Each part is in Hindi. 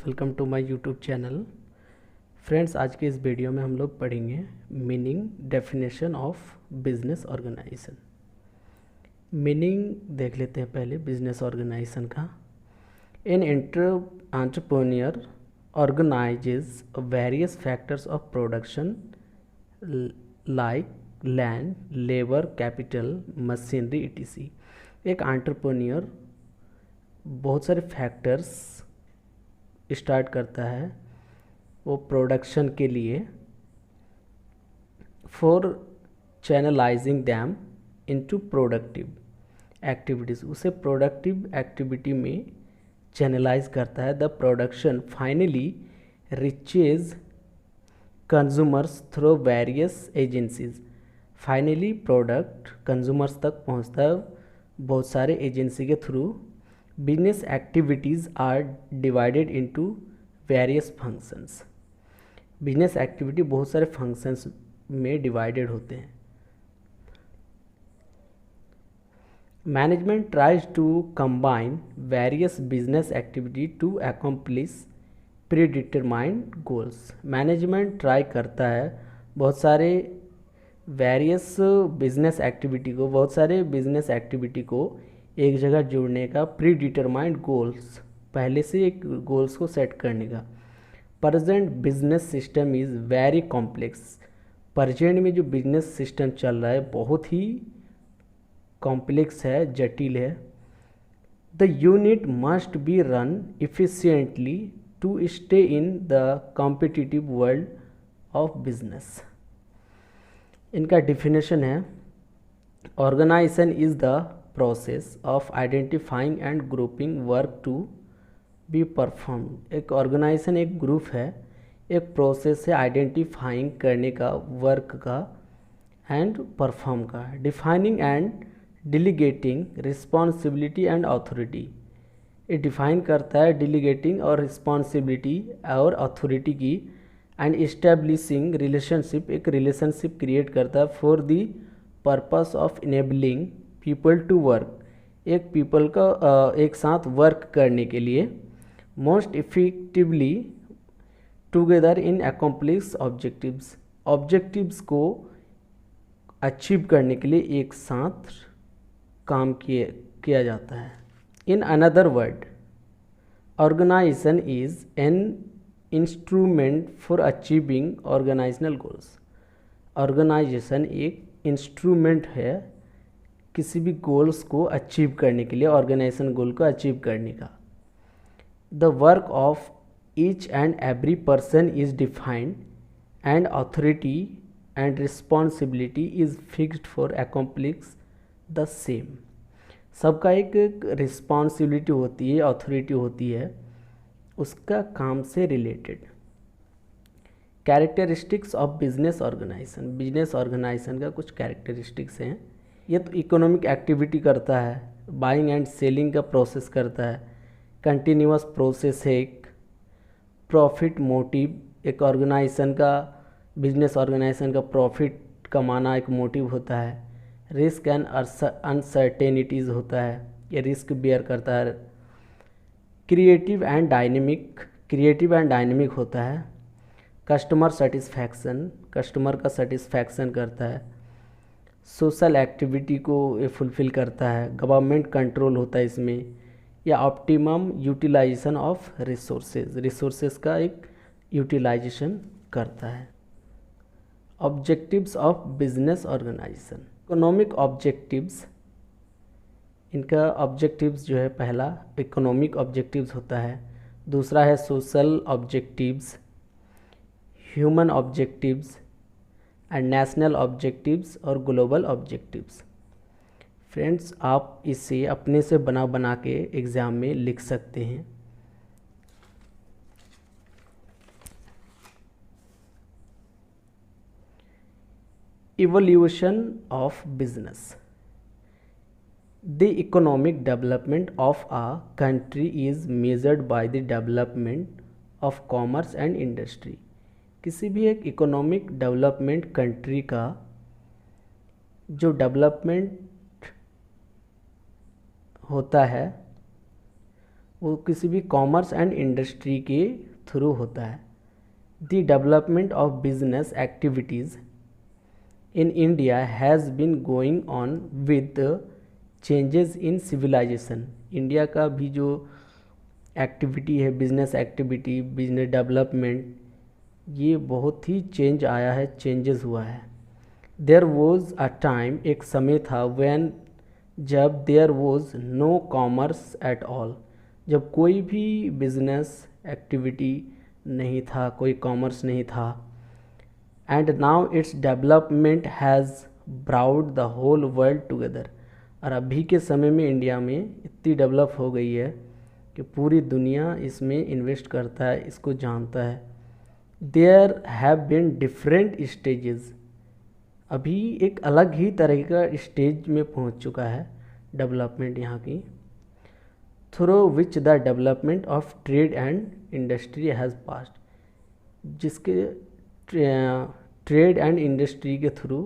Welcome to my YouTube channel. Friends, आज के इस वीडियो में हम लोग पढ़ेंगे meaning definition of business organisation. Meaning देख लेते हैं पहले बिजनेस ऑर्गेनाइजेशन का। An entrepreneur organises various factors of production like land, labour, capital, machinery etc। एक एंटरप्रेन्योर बहुत सारे फैक्टर्स स्टार्ट करता है वो प्रोडक्शन के लिए, for channelising them into productive activities. उसे प्रोडक्टिव एक्टिविटी में चैनलाइज करता है। The production finally reaches consumers through various agencies. Finally product consumers तक पहुंचता है बहुत सारे एजेंसी के through. Business activities are divided into various functions. Business activity बहुत सारे फंक्शंस में डिवाइडेड होते हैं। Management tries to combine various business activity to accomplish predetermined goals. Management try करता है बहुत सारे वेरियस बिजनेस एक्टिविटी को एक जगह जोड़ने का, प्री डिटरमाइंड गोल्स, पहले से एक गोल्स को सेट करने का। Present business system is very complex. Present में जो बिजनेस सिस्टम चल रहा है बहुत ही कॉम्प्लेक्स है, जटिल है। The unit must be run efficiently to stay in the competitive world of business. इनका डिफिनेशन है, organisation is the process of identifying and grouping work to be performed. एक ऑर्गेनाइजेशन एक ग्रुप है, एक प्रोसेस है आइडेंटिफाइंग करने का, वर्क का एंड परफॉर्म का। Defining and delegating responsibility and authority. ये डिफाइन करता है डिलीगेटिंग और रिस्पॉन्सिबिलिटी और अथॉरिटी की। एंड इस्टेब्लिशिंग रिलेशनशिप, एक रिलेशनशिप क्रिएट करता है for the purpose of enabling people to work, एक पीपल का एक साथ वर्क करने के लिए। Most effectively together in accomplish objectives, objectives को अचीव करने के लिए एक साथ काम किया जाता है। In another word, organisation is an instrument for achieving organisational goals. Organisation एक इंस्ट्रूमेंट है किसी भी गोल्स को अचीव करने के लिए, ऑर्गेनाइजेशन गोल को अचीव करने का। The work of each and every person is defined and authority and responsibility is fixed for accomplish the same. सबका एक रिस्पॉन्सिबिलिटी होती है, अथॉरिटी होती है उसका काम से related. Characteristics of business organisation. Business organisation का कुछ कैरेक्टरिस्टिक्स हैं। ये तो इकोनॉमिक एक्टिविटी करता है, बाइंग एंड सेलिंग का प्रोसेस करता है, कंटिन्यूअस प्रोसेस है, एक प्रॉफिट मोटिव, एक ऑर्गेनाइजेशन का, बिजनेस ऑर्गेनाइजेशन का प्रॉफिट कमाना एक मोटिव होता है। रिस्क एंड अनसर्टेनिटीज़ होता है, ये रिस्क बियर करता है। क्रिएटिव एंड डायनेमिक होता है। कस्टमर सेटिस्फैक्शन, कस्टमर का सेटिस्फैक्शन करता है। सोशल एक्टिविटी को ये फुलफ़िल करता है। गवर्नमेंट कंट्रोल होता है इसमें, या ऑप्टिमम यूटिलाइजेशन ऑफ रिसोर्सेज का एक यूटिलाइजेशन करता है। Objectives of business organisation. Economic objectives, इनका ऑब्जेक्टिव्स जो है, पहला इकोनॉमिक ऑब्जेक्टिव्स होता है, दूसरा है social objectives, human objectives and national objectives और ग्लोबल ऑब्जेक्टिव्स। फ्रेंड्स, आप इसे अपने से बना के एग्ज़ाम में लिख सकते हैं। Evolution of business. The economic development of a country is measured by the development of commerce and industry। किसी भी एक इकोनॉमिक डेवलपमेंट कंट्री का जो डेवलपमेंट होता है वो किसी भी कॉमर्स एंड इंडस्ट्री के थ्रू होता है। The development of business activities in India has been going on with changes in civilization। India का भी जो एक्टिविटी है, बिजनेस एक्टिविटी, बिजनेस डेवलपमेंट, ये बहुत ही चेंज आया है, चेंजेस हुआ है। देयर वॉज अ टाइम, एक समय था, व्हेन, जब there was no commerce at all, जब कोई भी बिजनेस एक्टिविटी नहीं था, कोई कॉमर्स नहीं था। And now its development has brought the whole world together, और अभी के समय में इंडिया में इतनी डेवलप हो गई है कि पूरी दुनिया इसमें इन्वेस्ट करता है, इसको जानता है। There have been different stages, अभी एक अलग ही तरह का स्टेज में पहुंच चुका है डेवलपमेंट यहाँ की। Through which the development of trade and industry has passed, जिसके ट्रेड एंड इंडस्ट्री के थ्रू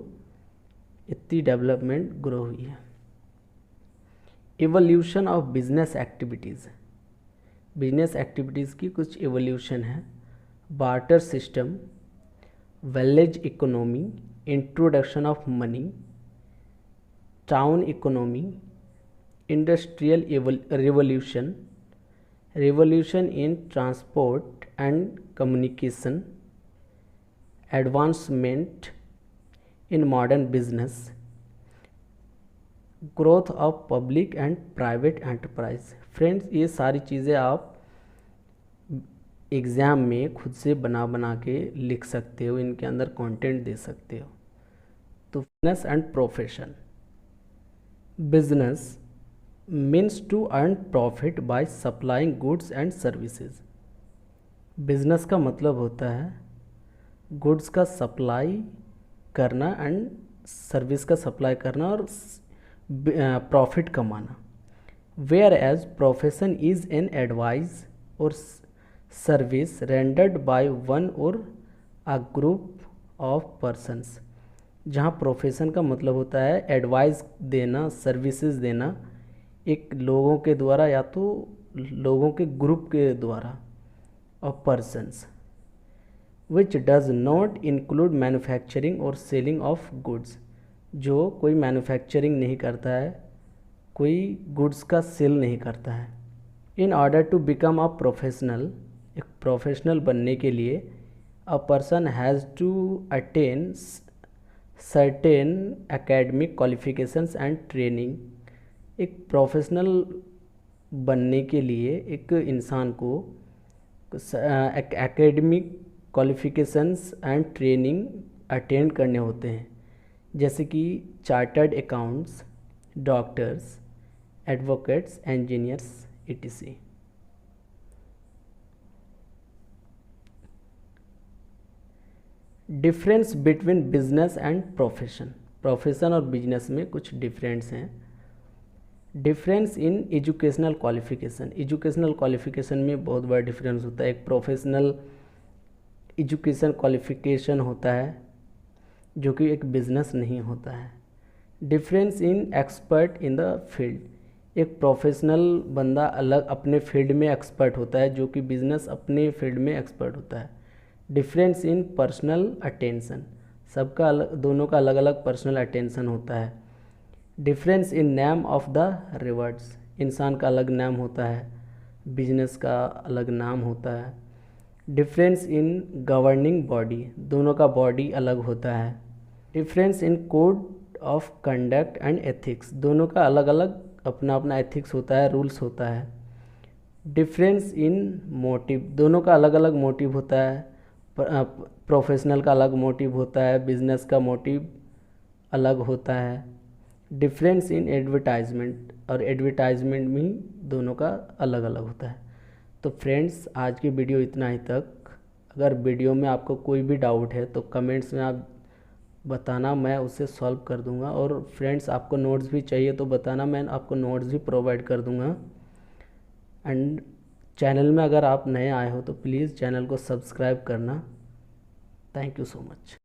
इतनी डेवलपमेंट ग्रो हुई है। Evolution of business activities, business activities की कुछ एवोल्यूशन है। Barter system, village economy, introduction of money, town economy, industrial revolution, revolution in transport and communication, advancement in modern business, growth of public and private enterprise. Friends, ये सारी चीज़ें आप एग्ज़ाम में खुद से बना के लिख सकते हो, इनके अंदर कंटेंट दे सकते हो। तो business and profession, business means to earn profit by supplying goods and services. Business का मतलब होता है गुड्स का सप्लाई करना एंड सर्विस का सप्लाई करना और प्रॉफिट कमाना। Whereas profession is an advice or service rendered by one or a group of persons. जहाँ प्रोफेशन का मतलब होता है एडवाइस देना, सर्विसेज देना एक लोगों के द्वारा या तो लोगों के ग्रुप के द्वारा of persons, which does not include manufacturing और सेलिंग ऑफ गुड्स, जो कोई मैन्युफैक्चरिंग नहीं करता है, कोई गुड्स का सेल नहीं करता है। In order to become a professional, एक प्रोफेशनल बनने के लिए a person has to attain certain academic qualifications and training. एक प्रोफेशनल बनने के लिए एक इंसान को academic qualifications and training attend करने होते हैं, जैसे कि chartered accounts, doctors, advocates, engineers, etc. Difference between business and profession, profession और बिजनेस में कुछ डिफरेंस हैं। Difference in educational qualification, educational qualification में बहुत बड़ा डिफरेंस होता है। एक प्रोफेशनल एजुकेशन क्वालिफिकेशन होता है जो कि एक बिजनेस नहीं होता है। Difference in expert in the field, एक प्रोफेशनल बंदा अलग अपने फील्ड में एक्सपर्ट होता है, जो कि बिजनेस अपने फील्ड में एक्सपर्ट होता है। डिफरेंस इन पर्सनल अटेंशन, सबका अलग, दोनों का अलग अलग पर्सनल अटेंशन होता है। Difference in name of the reverts, इंसान का अलग नाम होता है, बिजनेस का अलग नाम होता है। डिफरेंस इन गवर्निंग बॉडी, दोनों का बॉडी अलग होता है। Difference in code of conduct and ethics, दोनों का अलग अलग अपना अपना एथिक्स होता है, रूल्स होता है। डिफरेंस इन मोटिव, दोनों का अलग अलग मोटिव होता है। प्रोफेशनल का अलग मोटिव होता है, बिजनेस का मोटिव अलग होता है। डिफरेंस इन एडवर्टाइजमेंट, और एडवर्टाइजमेंट भी दोनों का अलग अलग होता है। तो फ्रेंड्स, आज की वीडियो इतना ही तक। अगर वीडियो में आपको कोई भी डाउट है तो कमेंट्स में आप बताना, मैं उसे सॉल्व कर दूंगा। और फ्रेंड्स, आपको नोट्स भी चाहिए तो बताना, मैं आपको नोट्स भी प्रोवाइड कर दूंगा। एंड चैनल में अगर आप नए आए हो तो प्लीज़ चैनल को सब्सक्राइब करना। Thank you so much.